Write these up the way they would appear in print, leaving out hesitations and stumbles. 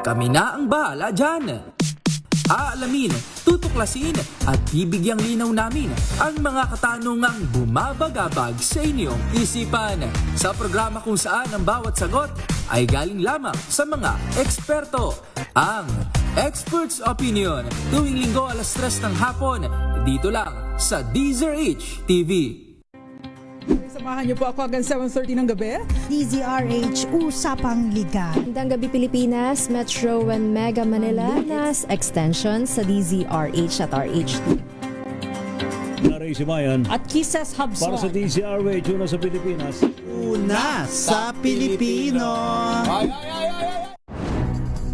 Kami na ang bahala dyan. Aalamin, tutuklasin at bibigyang linaw namin ang mga katanungang bumabagabag sa inyong isipan. Sa programa kung saan ang bawat sagot ay galing lamang sa mga eksperto. Ang Expert's Opinion, tuwing linggo alas 3 ng hapon, dito lang sa DZRH TV. Samahan niyo po ako hanggang 7:30 ng gabi. DZRH Usapang Liga. Magandang gabi Pilipinas, Metro and Mega Manila, nas extension sa DZRH at RH2. Naray Simayan At Kisses Hubson. para sa DZRH, una sa Pilipinas. Una sa Pilipino.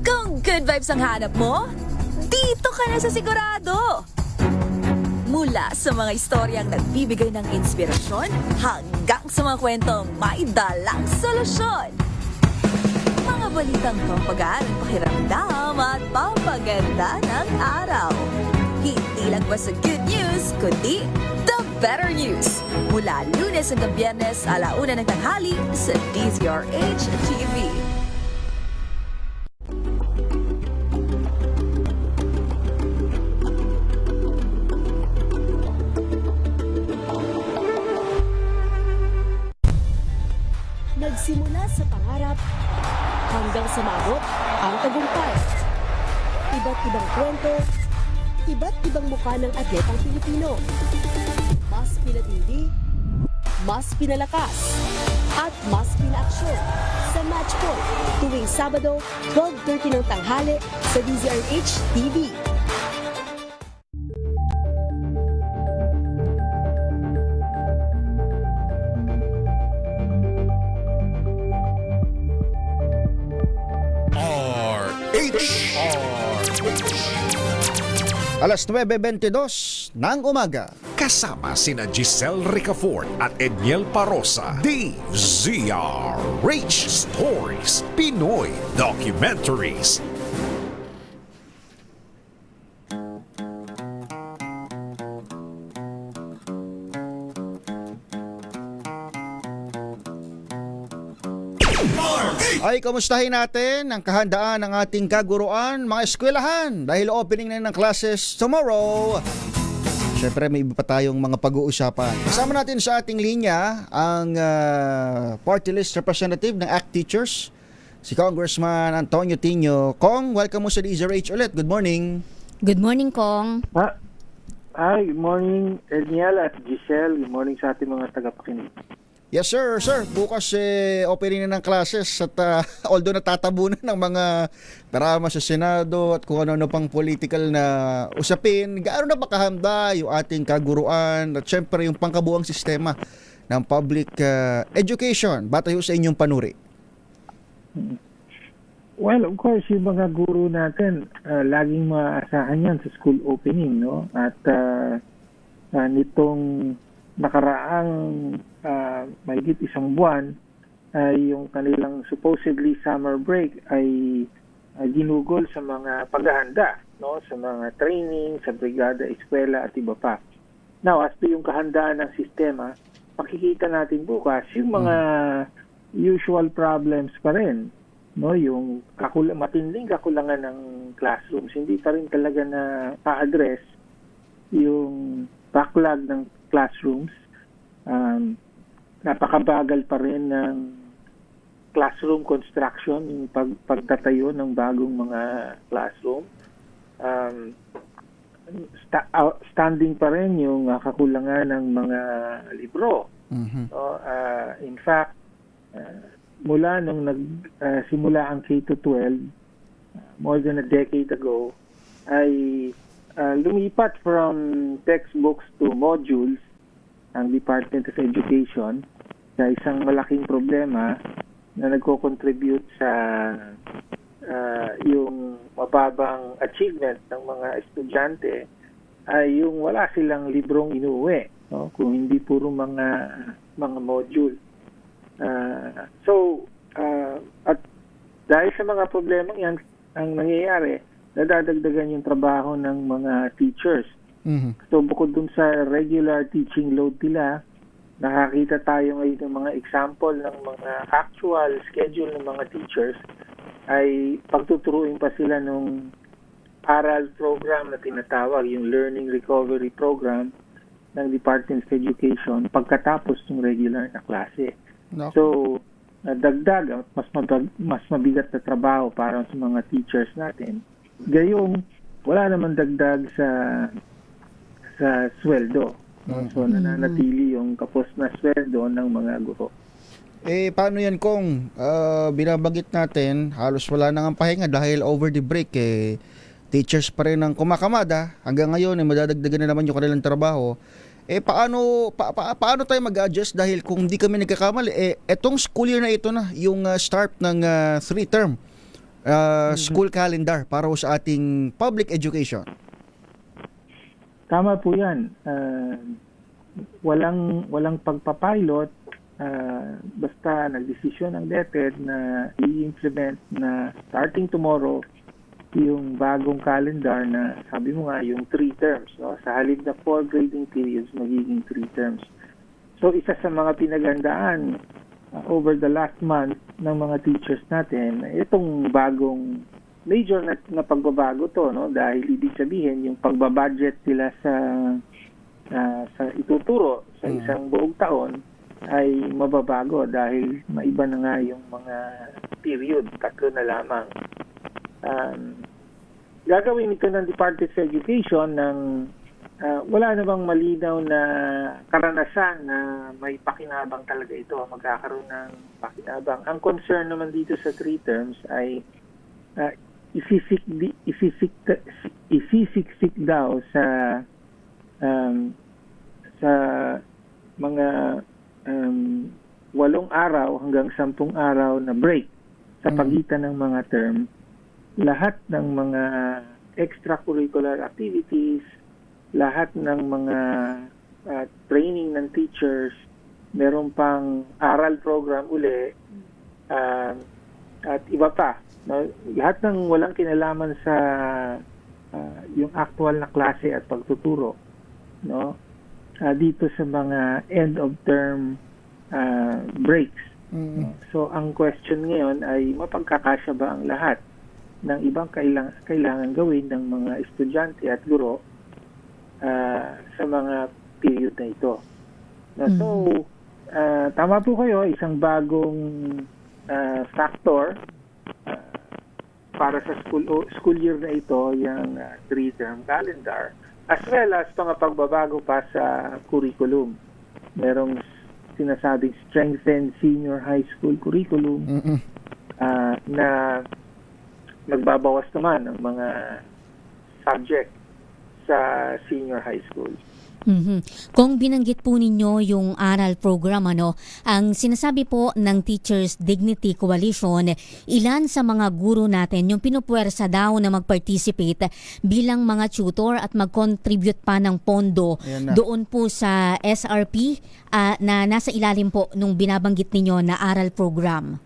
Kung good vibes ang hanap mo, dito ka na sa sigurado. Mula sa mga istoryang nagbibigay ng inspirasyon hanggang sa mga kwentong may dalang solusyon. Mga balitang pampagaan ng pakiramdam at pampaganda ng araw. Hindi lang ba sa good news, kundi the better news. Mula Lunes hanggang Biyernes, 1:00 ng tanghali sa DZRH TV. Nagsimula sa pangarap hanggang sa maabot ang tagumpay. Iba't ibang kwento, iba't ibang mukha ng atletang Pilipino. Mas pinatindi, mas pinalakas, at mas pinaaksyon sa Match Point tuwing Sabado, 12:30 ng tanghali sa DZRH TV. Alas 9:22 ng umaga. Kasama sina Giselle Ricafort at Edniel Parosa. DZRH Stories, Pinoy Documentaries. Ay, kamustahin natin ang kahandaan ng ating kaguruan, mga eskwelahan, dahil opening na ng classes tomorrow. Siyempre, may iba pa tayong mga pag-uusapan. Kasama natin sa ating linya ang party list representative ng ACT Teachers, si Congressman Antonio Tino. Kong, welcome mo sa DZRH ulit. Good morning. Good morning, Kong. Hi, good morning, Edniel at Giselle. Good morning sa ating mga tagapakinig. Yes, sir. Sir, bukas opening na ng classes at although natatabunan ng mga drama sa Senado at kung ano-ano pang political na usapin, gaano na ba kahanda yung ating kaguruan at syempre yung pangkabuang sistema ng public education batay sa inyong panuri? Well, of course, yung mga guro natin, laging maaasahan yan sa school opening, no? At nitong nakaraang mahigit isang buwan ay yung kanilang supposedly summer break ay ginugol sa mga paghahanda, no, sa mga training, sa brigada, eskwela at iba pa. Now, as to yung kahandaan ng sistema, makikita natin bukas yung mga usual problems pa rin, no, yung matinding kakulangan ng classrooms. Hindi pa rin talaga na pa-address yung backlog ng classrooms. Napakabagal pa rin ng classroom construction, yung pagtatayo ng bagong mga classroom. Standing pa rin yung kakulangan ng mga libro. In fact, mula nung nagsimula ang K-12 more than a decade ago, ay lumipat from textbooks to modules ang Department of Education sa isang malaking problema na nagko-contribute sa yung mababang achievement ng mga estudyante ay yung wala silang librong inuwi, no? Kung hindi puro mga module. At dahil sa mga problemang yan ang nangyayari, nadadagdagan yung trabaho ng mga teachers. So bukod dun sa regular teaching load nila, nakakita tayo ngayon ng mga example ng mga actual schedule ng mga teachers ay pagtuturuin pa sila nung aral program na tinatawag, yung Learning Recovery Program ng Department of Education pagkatapos ng regular na klase. Nako. So, dagdag, mas mabigat na trabaho para sa mga teachers natin. Gayong, wala naman dagdag sa sweldo. No? So, nananatili yung kapos na sweldo ng mga guro. Paano yan kung binabagit natin, halos wala nang ang pahinga dahil over the break, teachers pa rin ang kumakamada. Hanggang ngayon, madadagdagan na naman yung kanilang trabaho. Paano tayo mag-adjust dahil kung di kami nagkakamali, etong school year na ito na, yung start ng 3-term school calendar para sa ating public education. Tama po yan. Walang pagpapilot, basta nagdesisyon ang DepEd na i-implement na starting tomorrow yung bagong calendar na sabi mo nga yung 3 terms. No? Sa halip na 4 grading periods, magiging 3 terms. So isa sa mga pinagandaan over the last month ng mga teachers natin, itong bagong major na pagbabago to, no? Dahil ibig sabihin yung pagbabudget nila sa ituturo sa isang buong taon ay mababago dahil maiba na nga yung mga period, 3 na lamang. Gagawin ito ng Department of Education ng wala na bang malinaw na karanasan na may pakinabang talaga ito, magkakaroon ng pakinabang. Ang concern naman dito sa 3 terms ay isisiksik daw sa mga 8 araw hanggang 10 araw na break sa pagitan ng mga term. Lahat ng mga extracurricular activities, lahat ng mga training ng teachers, meron pang aral program uli, at iba pa. No? Lahat ng walang kinalaman sa yung actual na klase at pagtuturo. No? Dito sa mga end of term breaks. So ang question ngayon ay mapagkakasya ba ang lahat ng ibang kailangan gawin ng mga estudyante at guro sa mga period na ito. So, tama po kayo, isang bagong factor para sa school year na ito, yung 3-term calendar, as well as mga pagbabago pa sa curriculum. Merong sinasabing strengthened senior high school curriculum na nagbabawas naman ng mga subject sa senior high school. Kung binanggit po ninyo yung aral program, ang sinasabi po ng Teachers Dignity Coalition, ilan sa mga guro natin yung pinupuwersa daw na mag-participate bilang mga tutor at mag-contribute pa ng pondo doon po sa SRP na nasa ilalim po nung binabanggit ninyo na aral program.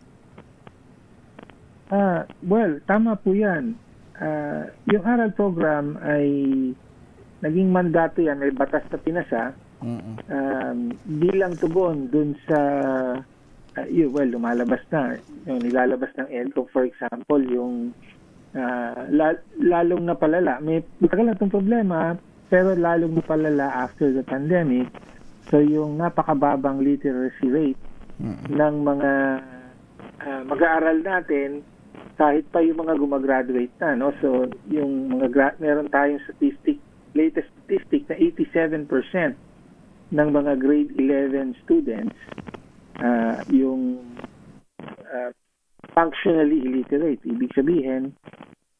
Well, tama po yan. Yung aral program ay naging mandato yan, may batas na pinasa bilang tugon dun sa lumalabas na yung nilalabas ng EDCO, for example, yung lalong napalala. May matagal na itong problema, pero lalong napalala after the pandemic. So yung napakababang literacy rate ng mga mag-aaral natin kahit pa yung mga gumagraduate na, no? So yung mga meron tayong latest statistic na 87% ng mga grade 11 students yung functionally illiterate. Ibig sabihin,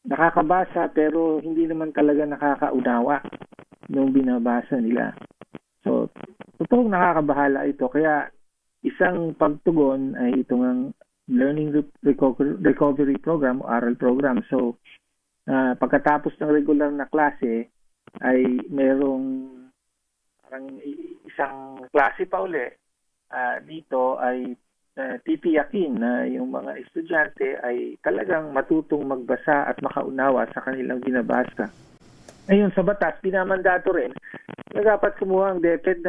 nakakabasa pero hindi naman talaga nakakaunawa nung binabasa nila. So, totoong nakakabahala ito. Kaya isang pagtugon ay itong ang Learning Recovery Program o aral program. So, pagkatapos ng regular na klase, ay merong parang isang klase pa uli. Dito ay titiyakin na yung mga estudyante ay talagang matutong magbasa at makaunawa sa kanilang binabasa. Ngayon, sa batas, pinamandato rin na dapat kumuha ang DepEd ng